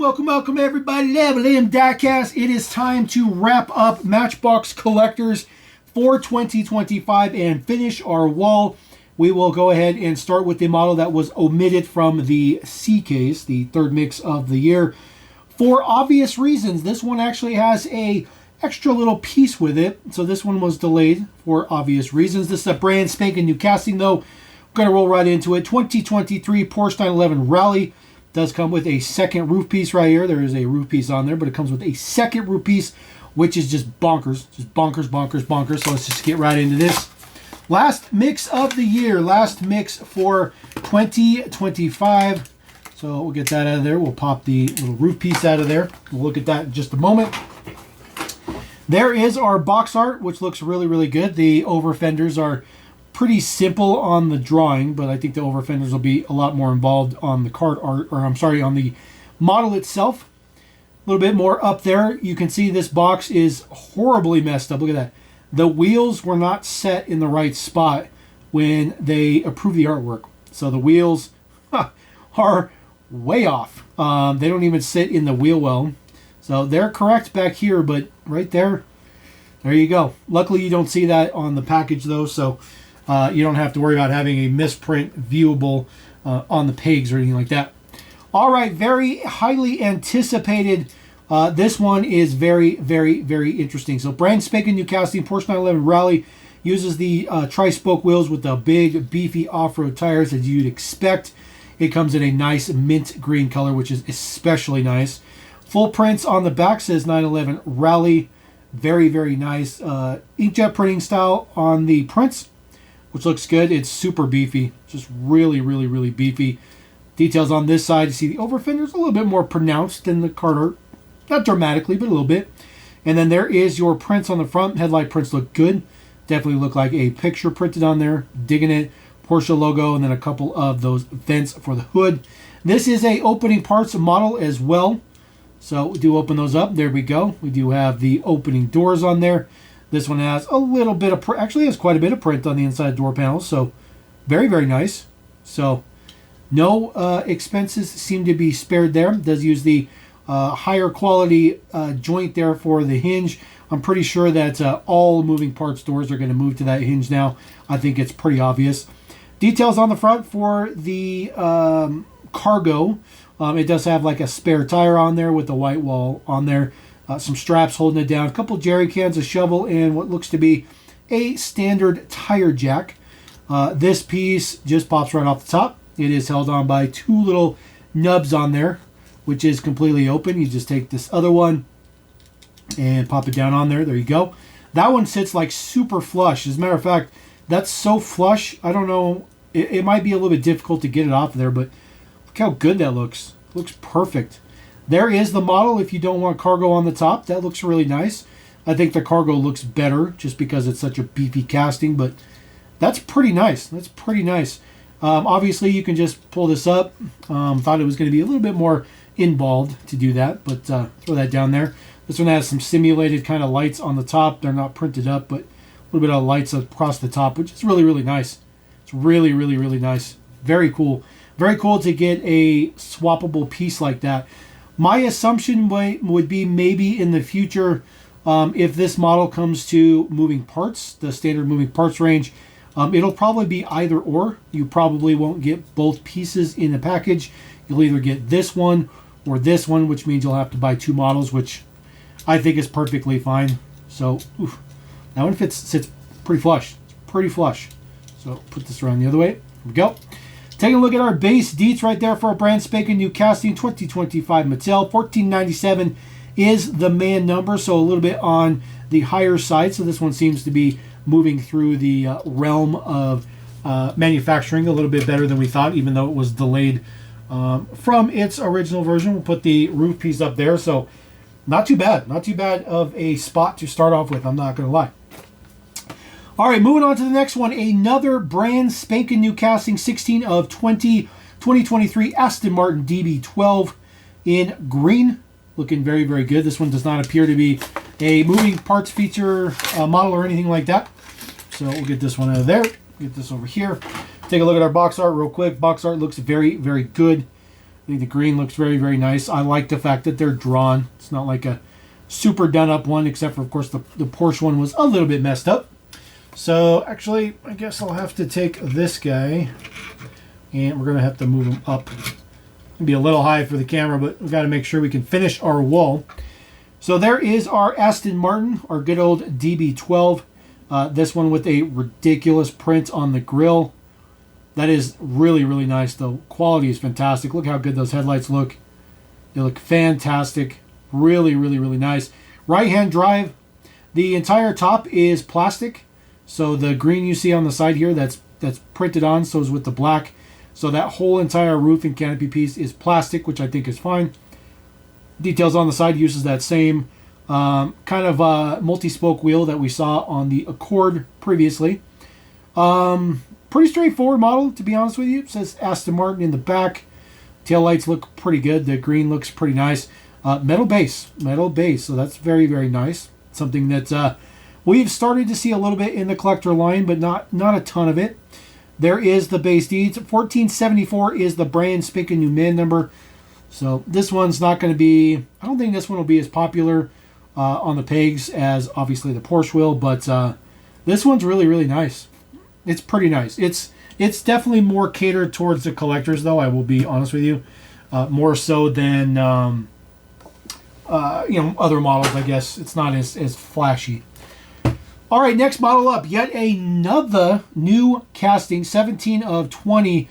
Welcome everybody. Level M Diecast. It is time to wrap up Matchbox Collectors for 2025 and finish our wall. We will go ahead and start with the model that was omitted from the C case, the third mix of the year. For obvious reasons, this one actually has a extra little piece with it. So this one was delayed for obvious reasons. This is a brand spanking new casting though. We're going to roll right into it. 2023 Porsche 911 Rally. Does come with a second roof piece right here. There is a roof piece on there, but it comes with a second roof piece, which is just bonkers. Just bonkers. So let's just get right into this. Last mix of the year. Last mix for 2025. So we'll get that out of there. We'll pop the little roof piece out of there. We'll look at that in just a moment. There is our box art, which looks really, really good. The over fenders are pretty simple on the drawing, but I think the over fenders will be a lot more involved on the card art, or I'm sorry, on the model itself. A little bit more up there. You can see this box is horribly messed up. Look at that. The wheels were not set in the right spot when they approved the artwork. So the wheels are way off. They don't even sit in the wheel well. So they're correct back here, but right there, there you go. Luckily, you don't see that on the package though, so you don't have to worry about having a misprint viewable on the pegs or anything like that. All right, very highly anticipated. This one is very, very interesting. So brand spanking new casting, Porsche 911 Rally uses the tri-spoke wheels with the big, beefy off-road tires as you'd expect. It comes in a nice mint green color, which is especially nice. Full prints on the back says 911 Rally. Very, very nice. Inkjet printing style on the prints, which looks good. It's super beefy. Just really beefy. Details on this side. You see the over fenders a little bit more pronounced than the card art. Not dramatically, but a little bit. And then there is your prints on the front. Headlight prints look good. Definitely look like a picture printed on there. Digging it. Porsche logo, and then a couple of those vents for the hood. This is a opening parts model as well. So we do open those up. There we go. We do have the opening doors on there. This one has a little bit of, actually has quite a bit of print on the inside door panels. So very, very nice. So no expenses seem to be spared there. It does use the higher quality joint there for the hinge. I'm pretty sure that all moving parts doors are going to move to that hinge now. I think it's pretty obvious. Details on the front for the cargo. It does have like a spare tire on there with the white wall on there. Some straps holding it down. A couple jerry cans, a shovel, and what looks to be a standard tire jack. This piece just pops right off the top. It is held on by two little nubs on there, which is completely open. You just take this other one and pop it down on there. There you go. That one sits like super flush. As a matter of fact, that's so flush. I don't know. It might be a little bit difficult to get it off of there, but look how good that looks. It looks perfect. There is the model if you don't want cargo on the top. That looks really nice. I think the cargo looks better just because it's such a beefy casting, but that's pretty nice. That's pretty nice. Obviously, you can just pull this up. Thought it was going to be a little bit more involved to do that, but throw that down there. This one has some simulated kind of lights on the top. They're not printed up, but a little bit of lights across the top, which is really nice. It's really nice. Very cool. Very cool to get a swappable piece like that. My assumption would be maybe in the future, if this model comes to moving parts, the standard moving parts range, it'll probably be either or. You probably won't get both pieces in the package. You'll either get this one or this one, which means you'll have to buy two models, which I think is perfectly fine. So that one sits pretty flush. It's pretty flush. So put this around the other way. Here we go. Taking a look at our base deets right there for a brand spanking new casting 2025 Mattel. 1497 is the man number, so a little bit on the higher side. So this one seems to be moving through the realm of manufacturing a little bit better than we thought, even though it was delayed from its original version. We'll put the roof piece up there, so not too bad. Not too bad of a spot to start off with, I'm not going to lie. All right, moving on to the next one. Another brand spanking new casting, 16 of 2023 Aston Martin DB12 in green. Looking very good. This one does not appear to be a moving parts feature model or anything like that. So we'll get this one out of there. Get this over here. Take a look at our box art real quick. Box art looks very good. I think the green looks very, very nice. I like the fact that they're drawn. It's not like a super done up one, except for, of course, the Porsche one was a little bit messed up. So, actually, I guess I'll have to take this guy, and we're going to have to move him up. It'll be a little high for the camera, but we've got to make sure we can finish our wall. So there is our Aston Martin, our good old DB12. This one with a ridiculous print on the grille. That is really, really nice. The quality is fantastic. Look how good those headlights look. They look fantastic. Really, really, really nice. Right-hand drive. The entire top is plastic. So the green you see on the side here, that's printed on, so is with the black. So that whole entire roof and canopy piece is plastic, which I think is fine. Details on the side uses that same kind of multi-spoke wheel that we saw on the Accord previously. Pretty straightforward model, to be honest with you. It says Aston Martin in the back. Tail lights look pretty good. The green looks pretty nice. Metal base. So that's very, very nice. Something that we've started to see a little bit in the collector line, but not a ton of it. There is the base deeds. 1474 is the brand spanking new man number. So this one's not going to be, I don't think this one will be as popular on the pegs as obviously the Porsche will, but this one's really, really nice. It's pretty nice. It's definitely more catered towards the collectors, though, I will be honest with you. More so than other models, I guess. It's not as flashy. All right, next model up. Yet another new casting, 17 of 20.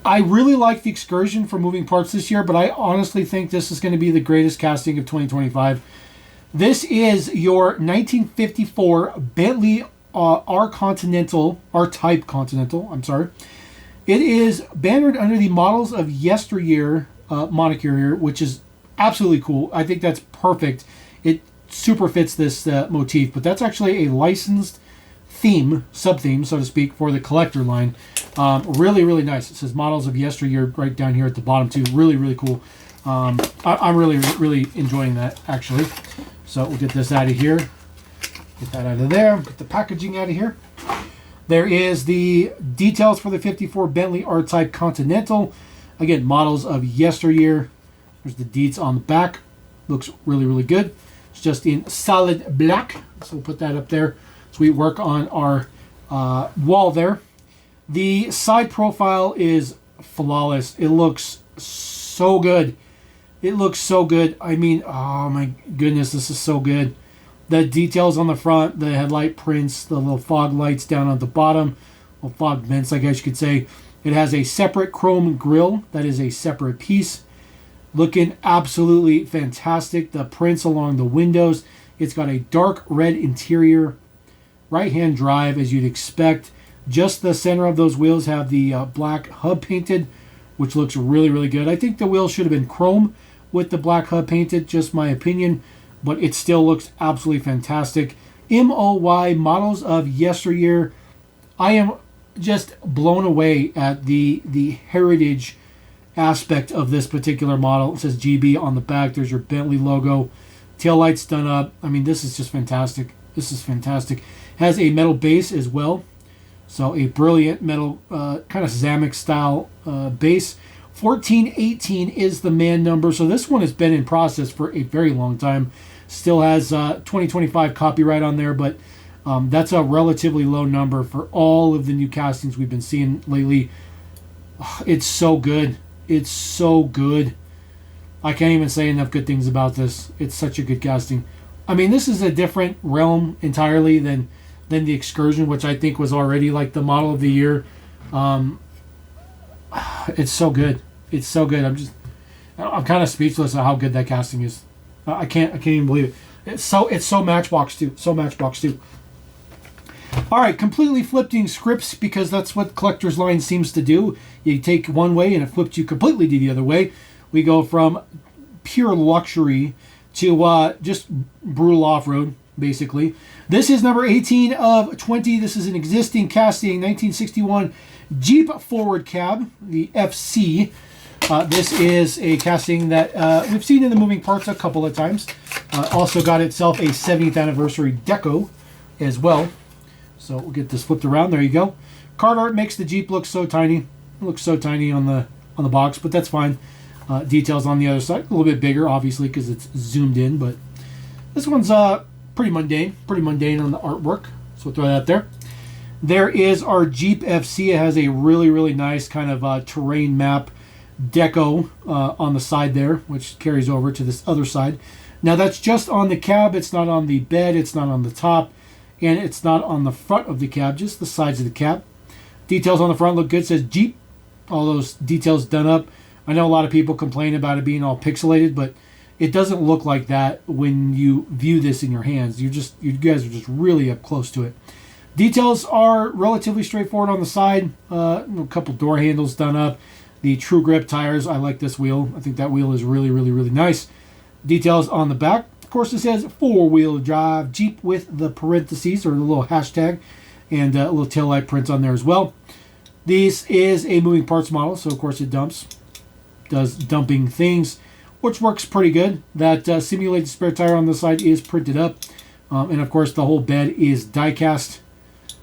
I really like the Excursion for moving parts this year, but I honestly think this is going to be the greatest casting of 2025. This is your 1954 Bentley R-Type Continental. I'm sorry. It is bannered under the Models of Yesteryear moniker here, which is absolutely cool. I think that's perfect. It super fits this motif, but that's actually a licensed theme, sub-theme, so to speak, for the collector line. Really, really nice. It says Models of Yesteryear right down here at the bottom, too. Really, really cool. I'm really, really enjoying that, actually. So we'll get this out of here. Get that out of there. Get the packaging out of here. There is the details for the 54 Bentley R-Type Continental. Again, Models of Yesteryear. There's the deets on the back. Looks really, really good. It's just in solid black. So we'll put that up there. Sweet work on our wall there. The side profile is flawless. It looks so good. It looks so good. I mean, oh my goodness, this is so good. The details on the front, the headlight prints, the little fog lights down on the bottom, well, fog vents, I guess you could say. It has a separate chrome grille. That is a separate piece. Looking absolutely fantastic. The prints along the windows. It's got a dark red interior. Right-hand drive, as you'd expect. Just the center of those wheels have the black hub painted, which looks really, really good. I think the wheels should have been chrome with the black hub painted, just my opinion, but it still looks absolutely fantastic. MOY, Models of Yesteryear. I am just blown away at the heritage aspect of this particular model. It says GB on the back. There's your Bentley logo. Taillights done up. I mean, this is just fantastic. This is fantastic. Has a metal base as well. So a brilliant metal, kind of Zamek style base. 1418 is the man number. So this one has been in process for a very long time. Still has 2025 copyright on there, but that's a relatively low number for all of the new castings we've been seeing lately. It's so good. It's so good. I can't even say enough good things about this. It's such a good casting. I mean, this is a different realm entirely than the Excursion, which I think was already like the model of the year. It's so good. It's so good. I'm kind of speechless at how good that casting is. I can't even believe it. It's so Matchbox too. So Matchbox too. All right, completely flipping scripts because that's what Collector's Line seems to do. You take one way and it flips you completely the other way. We go from pure luxury to just brutal off-road, basically. This is number 18 of 20. This is an existing casting, 1961 Jeep Forward Cab, the FC. This is a casting that we've seen in the moving parts a couple of times. Also got itself a 70th anniversary deco as well. So we'll get this flipped around. There you go. Card art makes the Jeep look so tiny. It looks so tiny on the on the box, but that's fine. Details on the other side, a little bit bigger, obviously, because it's zoomed in, but this one's pretty mundane on the artwork, so we'll throw that there. There is our Jeep FC. It has a really, really nice kind of terrain map deco on the side there, which carries over to this other side. Now that's just on the cab. It's not on the bed. It's not on the top. And it's not on the front of the cab, just the sides of the cab. Details on the front look good. It says Jeep. All those details done up. I know a lot of people complain about it being all pixelated, but it doesn't look like that when you view this in your hands. You guys are just really up close to it. Details are relatively straightforward on the side. A couple door handles done up. The True Grip tires. I like this wheel. I think that wheel is really, really, really nice. Details on the back. Of course, it says four-wheel drive Jeep with the parentheses or the little hashtag and a little taillight prints on there as well. This is a moving parts model, so of course it does dumping things, which works pretty good. That simulated spare tire on the side is printed up, and of course the whole bed is die cast,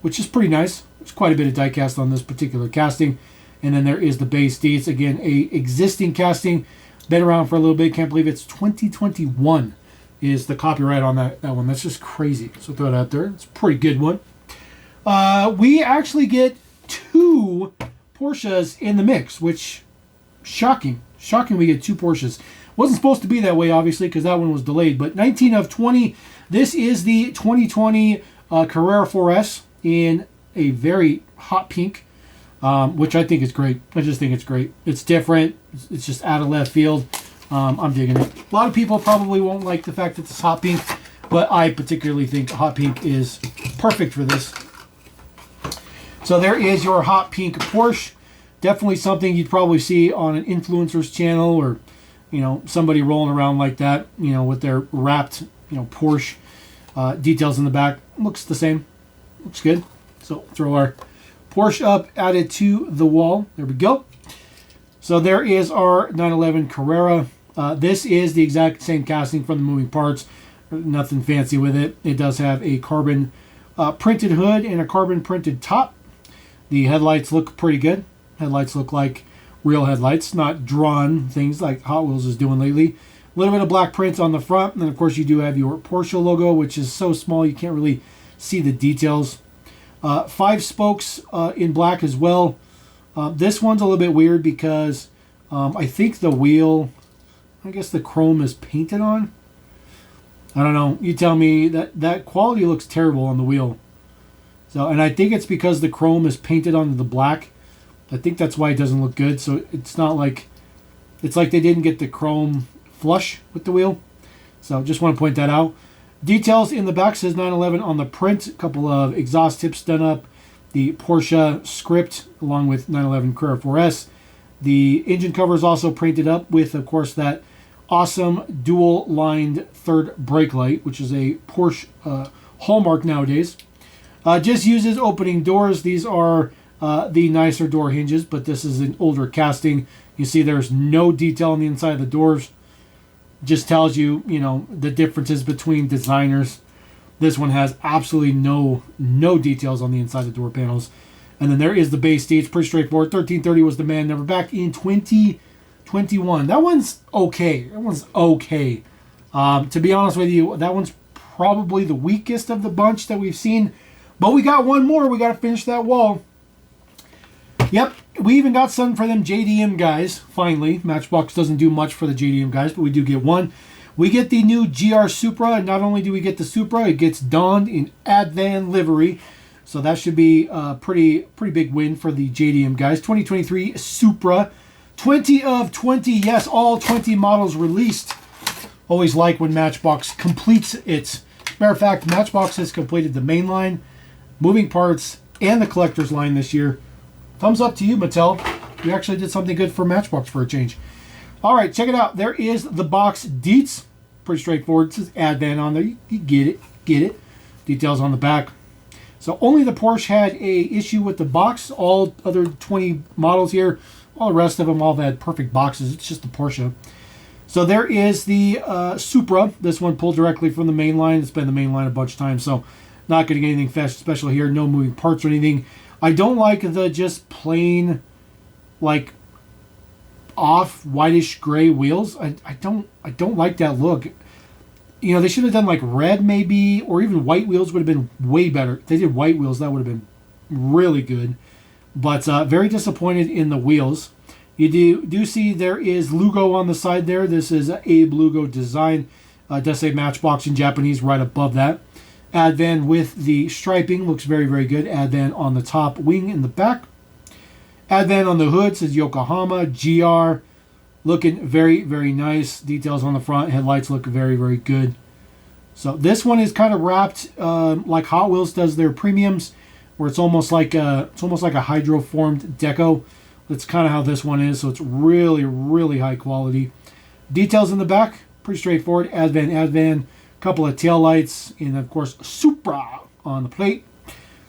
which is pretty nice. There's quite a bit of die cast on this particular casting. And then there is the base D's. Again, a existing casting. Been around for a little bit. Can't believe it's 2021 is the copyright on that one. That's just crazy. So throw it out there. It's a pretty good one. We actually get 2 Porsches in the mix, which shocking. Shocking we get 2 Porsches. Wasn't supposed to be that way, obviously, because that one was delayed. But 19 of 20. This is the 2020 Carrera 4S in a very hot pink. Which I think is great. I just think it's great. It's different. It's just out of left field. I'm digging it. A lot of people probably won't like the fact that it's hot pink, but I particularly think hot pink is perfect for this. So there is your hot pink Porsche. Definitely something you'd probably see on an influencer's channel or, somebody rolling around like that, with their wrapped, Porsche. Details in the back. Looks the same. Looks good. So throw our Porsche up, added to the wall. There we go. So there is our 911 Carrera. This is the exact same casting from the moving parts. Nothing fancy with it. It does have a carbon printed hood and a carbon printed top. The headlights look pretty good. Headlights look like real headlights, not drawn things like Hot Wheels is doing lately. A little bit of black prints on the front. And then, of course, you do have your Porsche logo, which is so small you can't really see the details. 5 spokes in black as well. This one's a little bit weird because I think the wheel, I guess the chrome is painted on. I don't know. You tell me. That quality looks terrible on the wheel. So, and I think it's because the chrome is painted onto the black. I think that's why it doesn't look good. So it's not like, it's like they didn't get the chrome flush with the wheel. So just want to point that out. Details in the back says 911 on the print. A couple of exhaust tips done up. The Porsche script along with 911 Carrera 4S. The engine cover is also painted up with, of course, that awesome dual-lined third brake light, which is a Porsche hallmark nowadays. Just uses opening doors. These are the nicer door hinges, but this is an older casting. You see there's no detail on the inside of the doors. Just tells you, the differences between designers. This one has absolutely no details on the inside of the door panels. And then there is the base D. It's pretty straightforward. 1330 was the man number back in 2021. That one's okay. To be honest with you, that one's probably the weakest of the bunch that we've seen. But we got one more. We got to finish that wall. Yep, we even got something for them JDM guys, finally. Matchbox doesn't do much for the JDM guys, but we do get one. We get the new GR Supra, and not only do we get the Supra, it gets donned in Advan livery. So that should be a pretty big win for the JDM guys. 2023 Supra, 20 of 20. Yes, all 20 models released. Always like when Matchbox completes it. Matter of fact, Matchbox has completed the main line, moving parts, and the collector's line this year. Thumbs up to you, Mattel. You actually did something good for Matchbox for a change. All right, check it out. There is the box deets. Pretty straightforward. It says Advan on there. You get it. Details on the back. So only the Porsche had a issue with the box. All other 20 models here, all the rest of them all had perfect boxes. It's just the Porsche. So there is the Supra. This one pulled directly from the main line. It's been the main line a bunch of times, so not going to get anything special here. No moving parts or anything. I don't like the just plain, like, off whitish gray wheels. I don't like that look. You know, they should have done like red maybe, or even white wheels would have been way better. If they did white wheels, that would have been really good. But very disappointed in the wheels. You do see there is Lugo on the side there. This is Abe Lugo design. It does say Matchbox in Japanese right above that. Advan with the striping looks very, very good. Advan on the top wing in the back. Advan on the hood says Yokohama GR. Looking very, very nice. Details on the front. Headlights look very, very good. So this one is kind of wrapped like Hot Wheels does their premiums, where it's almost like a hydroformed deco. That's kind of how this one is. So it's really, really high quality. Details in the back, pretty straightforward. Advan, couple of tail lights, and of course Supra on the plate.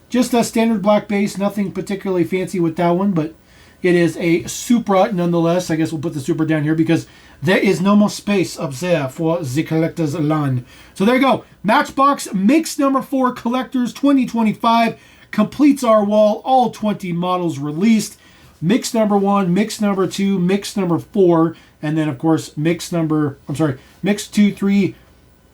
Just a standard black base, nothing particularly fancy with that one, but it is a Supra nonetheless. I guess we'll put the Supra down here because there is no more space up there for the collector's lawn. So there you go. Matchbox Mix number 4 Collectors 2025 completes our wall. All 20 models released. Mix number 1, mix number 2, mix number 4, and then of course mix 2, 3,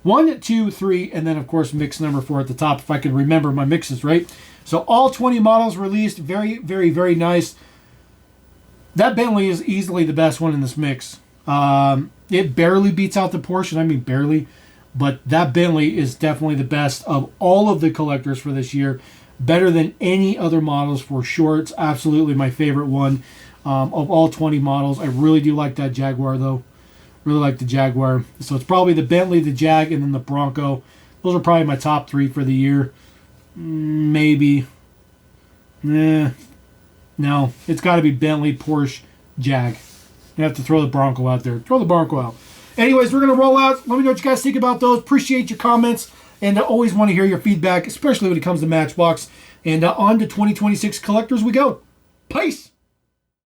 1, 2, 3, and then of course mix number 4 at the top, if I can remember my mixes right. So all 20 models released. Very, very, very nice. That Bentley is easily the best one in this mix. It barely beats out the Porsche, I mean barely, but that Bentley is definitely the best of all of the collectors for this year. Better than any other models for sure. It's absolutely my favorite one of all 20 models. I really do like that Jaguar though. Really like the Jaguar. So it's probably the Bentley, the Jag, and then the Bronco. Those are probably my top 3 for the year. Maybe. No, it's got to be Bentley, Porsche, Jag. You have to throw the Bronco out there. Throw the Bronco out. Anyways, we're going to roll out. Let me know what you guys think about those. Appreciate your comments. And I always want to hear your feedback, especially when it comes to Matchbox. And on to 2026 Collectors we go. Peace!